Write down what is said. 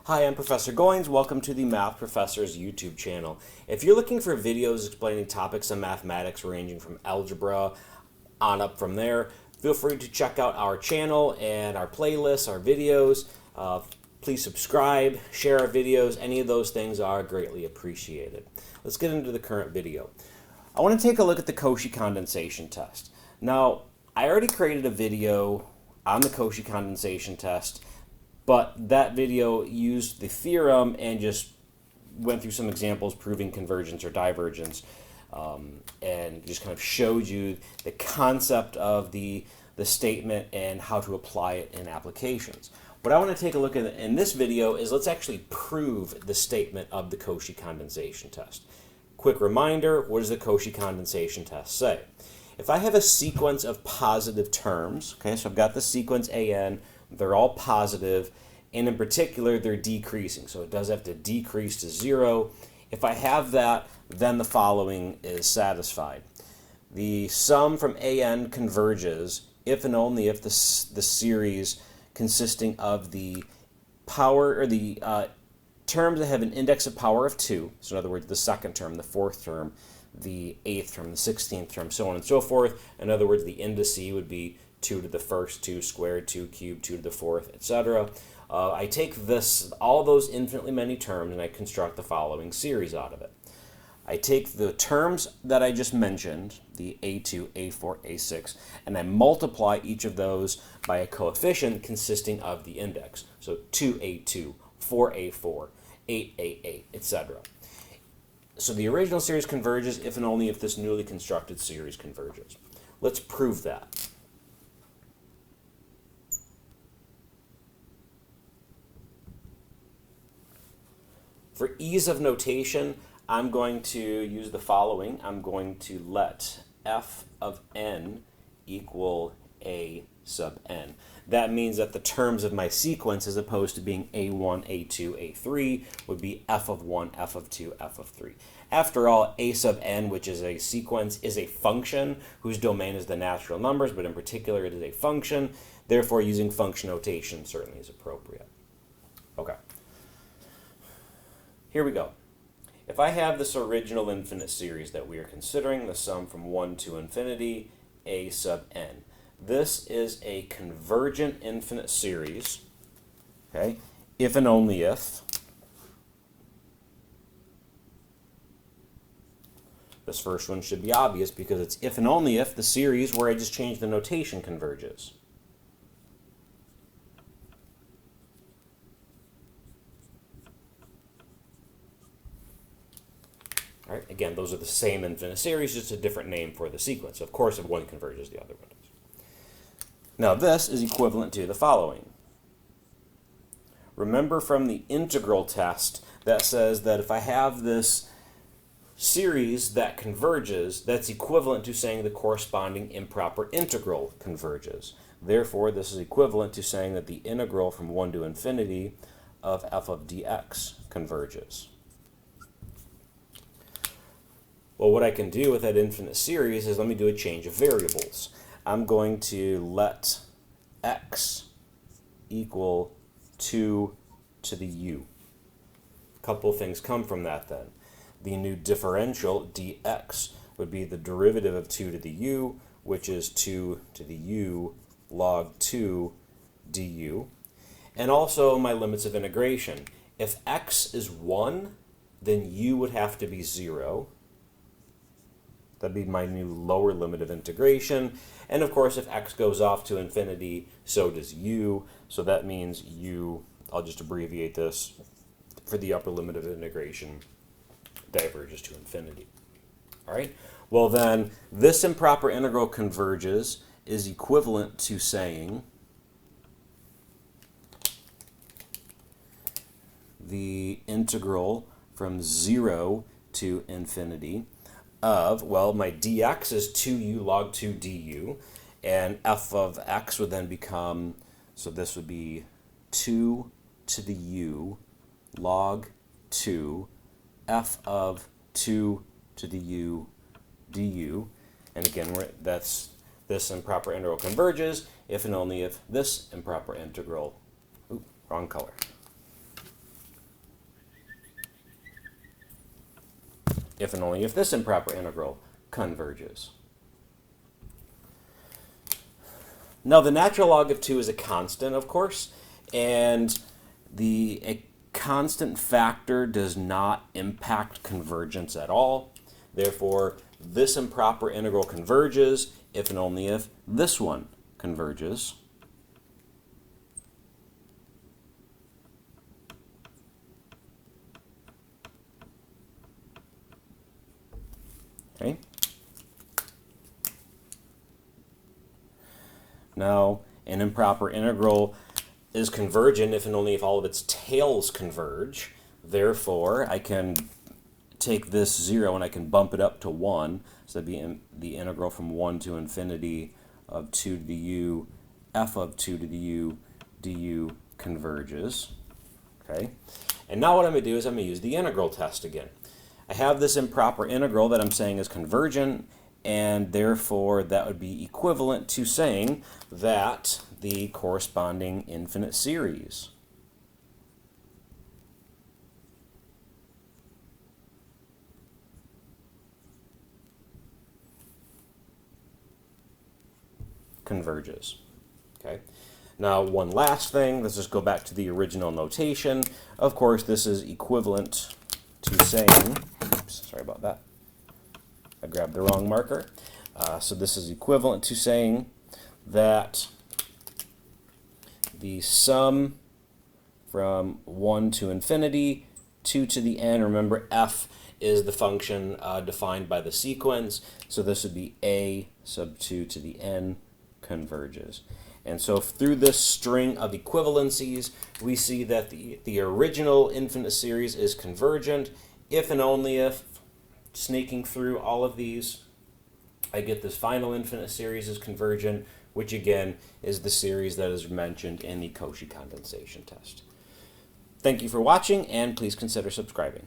Hi, I'm Professor Goins. Welcome to the Math Professor's YouTube channel. If you're looking for videos explaining topics in mathematics ranging from algebra on up from there, feel free to check out our channel and our playlists, our videos. Please subscribe, share our videos. Any of those things are greatly appreciated. Let's get into the current video. I want to take a look at the Cauchy condensation test. Now, I already created a video on the Cauchy condensation test, but that video used the theorem and just went through some examples proving convergence or divergence, and just kind of showed you the concept of the statement and how to apply it in applications. What I want to take a look at in this video is let's actually prove the statement of the Cauchy condensation test. Quick reminder, what does the Cauchy condensation test say? If I have a sequence of positive terms, okay, so I've got the sequence AN, they're all positive, and in particular, they're decreasing. So it does have to decrease to 0. If I have that, then the following is satisfied. The sum from AN converges if and only if the series consisting of the power, or the terms that have an index of power of 2, so in other words, the second term, the fourth term, the 8th term, the 16th term, so on and so forth. In other words, the indice would be 2 to the first, 2 squared, 2 cubed, 2 to the fourth, etc. I take all those infinitely many terms and I construct the following series out of it. I take the terms that I just mentioned, the A2, A4, A6, and I multiply each of those by a coefficient consisting of the index. So 2A2, 4A4, 8A8, etc. So the original series converges if and only if this newly constructed series converges. Let's prove that. For ease of notation, I'm going to use the following. I'm going to let f of n equal a sub n. That means that the terms of my sequence, as opposed to being a1, a2, a3, would be f of 1, f of 2, f of 3. After all, a sub n, which is a sequence, is a function whose domain is the natural numbers, but in particular it is a function. Therefore, using function notation certainly is appropriate. Okay. Here we go. If I have this original infinite series that we are considering, the sum from 1 to infinity, a sub n. This is a convergent infinite series, okay, if and only if this first one should be obvious because it's if and only if the series where I just changed the notation converges. All right, again, those are the same infinite series, just a different name for the sequence. Of course, if one converges, the other one does. Now, this is equivalent to the following. Remember from the integral test that says that if I have this series that converges, that's equivalent to saying the corresponding improper integral converges. Therefore, this is equivalent to saying that the integral from 1 to infinity of f of dx converges. Well, what I can do with that infinite series is let me do a change of variables. I'm going to let x equal 2 to the u. A couple of things come from that then. The new differential dx would be the derivative of 2 to the u, which is 2 to the u log 2 du. And also my limits of integration. If x is 1, then u would have to be 0. That'd be my new lower limit of integration. And of course, if x goes off to infinity, so does u. So that means u, I'll just abbreviate this, for the upper limit of integration, diverges to infinity. All right? Well then, this improper integral converges is equivalent to saying the integral from 0 to infinity of, well, my dx is 2u log 2 du, and f of x would then become, so this would be 2 to the u log 2 f of 2 to the u du. And again, that's this improper integral converges if and only if this improper integral, wrong color, if and only if this improper integral converges. Now, the natural log of 2 is a constant, of course, and a constant factor does not impact convergence at all. Therefore, this improper integral converges if and only if this one converges. Okay. Now, an improper integral is convergent if and only if all of its tails converge. Therefore, I can take this 0 and I can bump it up to 1. So that'd be the integral from 1 to infinity of 2 to the u, f of 2 to the u du converges. Okay. And now what I'm going to do is I'm going to use the integral test again. I have this improper integral that I'm saying is convergent, and therefore that would be equivalent to saying that the corresponding infinite series converges. Okay. Now, one last thing, let's just go back to the original notation. Of course, this is equivalent to saying, oops, sorry about that, I grabbed the wrong marker. So this is equivalent to saying that the sum from 1 to infinity, 2 to the n, remember f is the function defined by the sequence, so this would be a sub 2 to the n converges. And so through this string of equivalencies, we see that the original infinite series is convergent if and only if, snaking through all of these, I get this final infinite series is convergent, which again is the series that is mentioned in the Cauchy condensation test. Thank you for watching, and please consider subscribing.